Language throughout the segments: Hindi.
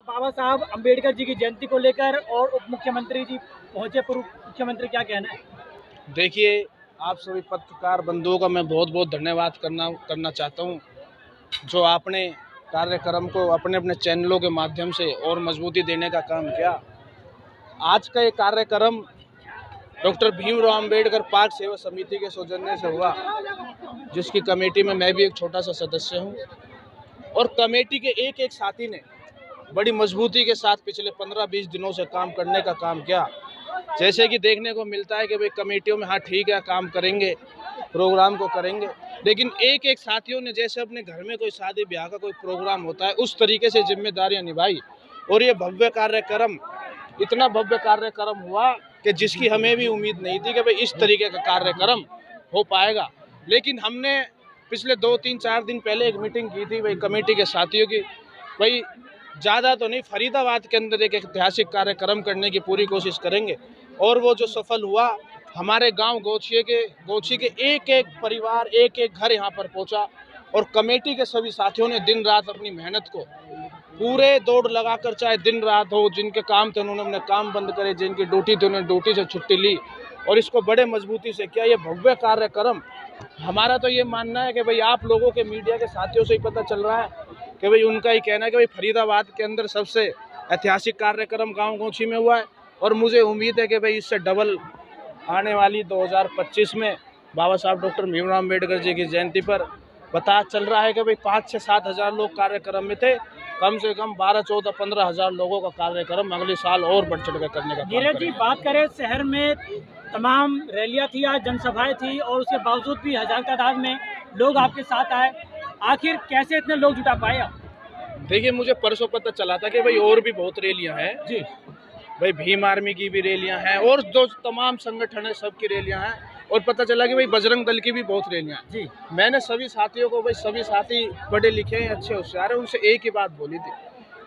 बाबा साहब अंबेडकर जी की जयंती को लेकर और उप मुख्यमंत्री जी पहुंचे, पूर्व मुख्यमंत्री, क्या कहना है? देखिए, आप सभी पत्रकार बंधुओं का मैं बहुत बहुत धन्यवाद करना चाहता हूं, जो आपने कार्यक्रम को अपने अपने चैनलों के माध्यम से और मजबूती देने का काम किया। आज का ये कार्यक्रम डॉक्टर भीमराव अंबेडकर पार्क सेवा समिति के सौजन्य से हुआ, जिसकी कमेटी में मैं भी एक छोटा सा सदस्य हूं, और कमेटी के एक एक साथी ने बड़ी मजबूती के साथ पिछले 15-20 दिनों से काम करने का काम किया। जैसे कि देखने को मिलता है कि भाई कमेटियों में हाँ ठीक है, काम करेंगे, प्रोग्राम को करेंगे, लेकिन एक एक साथियों ने जैसे अपने घर में कोई शादी ब्याह का कोई प्रोग्राम होता है उस तरीके से जिम्मेदारियां निभाई। और ये भव्य कार्यक्रम, इतना भव्य कार्यक्रम हुआ कि जिसकी हमें भी उम्मीद नहीं थी कि भाई इस तरीके का कार्यक्रम हो पाएगा। लेकिन हमने पिछले 2-3-4 दिन पहले एक मीटिंग की थी भाई कमेटी के साथियों की, भाई ज़्यादा तो नहीं, फरीदाबाद के अंदर एक ऐतिहासिक कार्यक्रम करने की पूरी कोशिश करेंगे। और वो जो सफल हुआ, हमारे गांव गोची के एक एक परिवार, एक एक घर यहाँ पर पहुँचा, और कमेटी के सभी साथियों ने दिन रात अपनी मेहनत को पूरे दौड़ लगाकर, चाहे दिन रात हो, जिनके काम थे उन्होंने अपने काम बंद करे, जिनकी ड्यूटी थी उन्होंने ड्यूटी से छुट्टी ली, और इसको बड़े मजबूती से किया। ये भव्य कार्यक्रम, हमारा तो ये मानना है कि भाई आप लोगों के मीडिया के साथियों से ही पता चल रहा है कि भाई उनका ही कहना है कि भाई फरीदाबाद के अंदर सबसे ऐतिहासिक कार्यक्रम गांव गोची में हुआ है। और मुझे उम्मीद है कि भाई इससे डबल आने वाली 2025 में बाबा साहब डॉक्टर भीमराव अम्बेडकर जी की जयंती पर पता चल रहा है कि भाई 5 से 7 हज़ार लोग कार्यक्रम में थे, कम से कम 12, 14, 15 हज़ार लोगों का कार्यक्रम अगले साल और बढ़ चढ़ कर करने का काम नीरज जी, करेंगे। बात करें, शहर में तमाम रैलियां थी, आज जनसभाएं थी, और उसके बावजूद भी हजार तादाद में लोग आपके साथ आए। आखिर कैसे इतने लोग जुटा पाए आप? देखिए, मुझे परसों पता चला था कि भाई और भी बहुत रैलियां हैं जी, भाई, भीम आर्मी की भी रैलियां हैं और जो तमाम संगठन है सबकी रैलियां हैं, और पता चला कि भाई बजरंग दल की भी बहुत रैलियां हैं। जी, मैंने सभी साथियों को, भाई सभी साथी पढ़े लिखे हैं, अच्छे होशियार हैं, उनसे एक ही बात बोली थी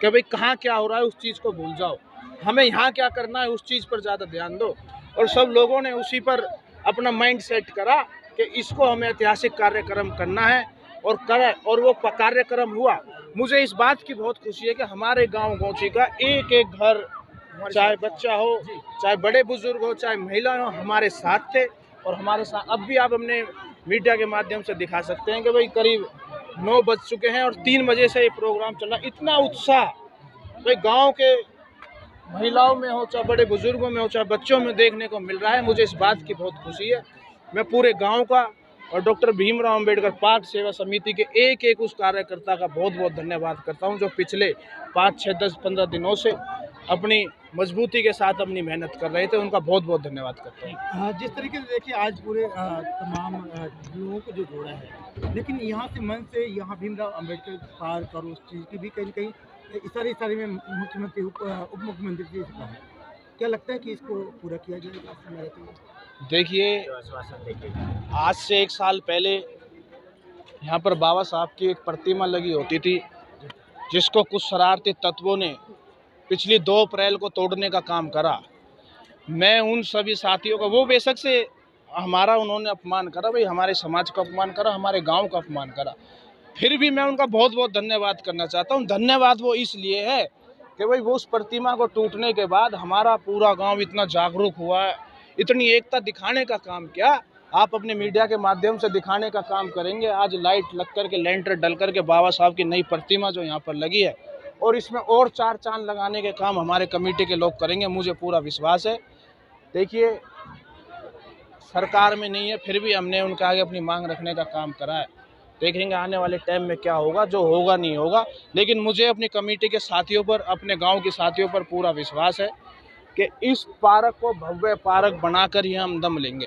कि भाई कहाँ क्या हो रहा है उस चीज़ को भूल जाओ, हमें यहाँ क्या करना है उस चीज़ पर ज़्यादा ध्यान दो। और सब लोगों ने उसी पर अपना माइंड सेट करा कि इसको हमें ऐतिहासिक कार्यक्रम करना है, और करें, और वो कार्यक्रम हुआ। मुझे इस बात की बहुत खुशी है कि हमारे गाँव गोची का एक एक घर, चाहे बच्चा हो, चाहे बड़े बुजुर्ग हो, चाहे महिला हो, हमारे साथ थे। और हमारे साथ अब भी आप अपने मीडिया के माध्यम से दिखा सकते हैं कि भाई करीब 9 बज चुके हैं और 3 बजे से ये प्रोग्राम चल रहा है। इतना उत्साह भाई गांव के महिलाओं में हो, चाहे बड़े बुजुर्गों में हो, चाहे बच्चों में देखने को मिल रहा है। मुझे इस बात की बहुत खुशी है। मैं पूरे गांव का और डॉक्टर भीमराव अंबेडकर पार्क सेवा समिति के एक एक उस कार्यकर्ता का बहुत बहुत धन्यवाद करता हूं, जो पिछले 5, 6, 10, 15 दिनों से अपनी मजबूती के साथ अपनी मेहनत कर रहे थे। उनका बहुत बहुत धन्यवाद करता हूँ। जिस तरीके से देखिए आज पूरे तमाम लोगों को जो जोड़ा है, लेकिन यहाँ से मन से यहाँ भीमराव अंबेडकर पार्क और उस चीज़ की भी कहीं कहीं इशारे में मुख्यमंत्री उप मुख्यमंत्री जी से कहा है। क्या लगता है कि इसको पूरा किया जाएगा इस समय रहते हुए? देखिए, आज से 1 साल पहले यहाँ पर बाबा साहब की एक प्रतिमा लगी होती थी, जिसको कुछ शरारती तत्वों ने पिछली 2 अप्रैल को तोड़ने का काम करा। मैं उन सभी साथियों का, वो बेशक से हमारा उन्होंने अपमान करा, भाई हमारे समाज का अपमान करा, हमारे गांव का अपमान करा, फिर भी मैं उनका बहुत बहुत धन्यवाद करना चाहता हूं। धन्यवाद वो इसलिए है कि भाई वो उस प्रतिमा को टूटने के बाद हमारा पूरा गांव इतना जागरूक हुआ है, इतनी एकता दिखाने का काम किया। आप अपने मीडिया के माध्यम से दिखाने का काम करेंगे। आज लाइट लग कर के, लेंटर डल कर के बाबा साहब की नई प्रतिमा जो यहाँ पर लगी है, और इसमें और 4 चांद लगाने के काम हमारे कमेटी के लोग करेंगे, मुझे पूरा विश्वास है। देखिए, सरकार में नहीं है, फिर भी हमने उनके आगे अपनी मांग रखने का काम करा है। देखेंगे आने वाले टाइम में क्या होगा, जो होगा नहीं होगा, लेकिन मुझे अपनी कमेटी के साथियों पर, अपने गांव के साथियों पर पूरा विश्वास है कि इस पार्क को भव्य पार्क बनाकर ही हम दम लेंगे।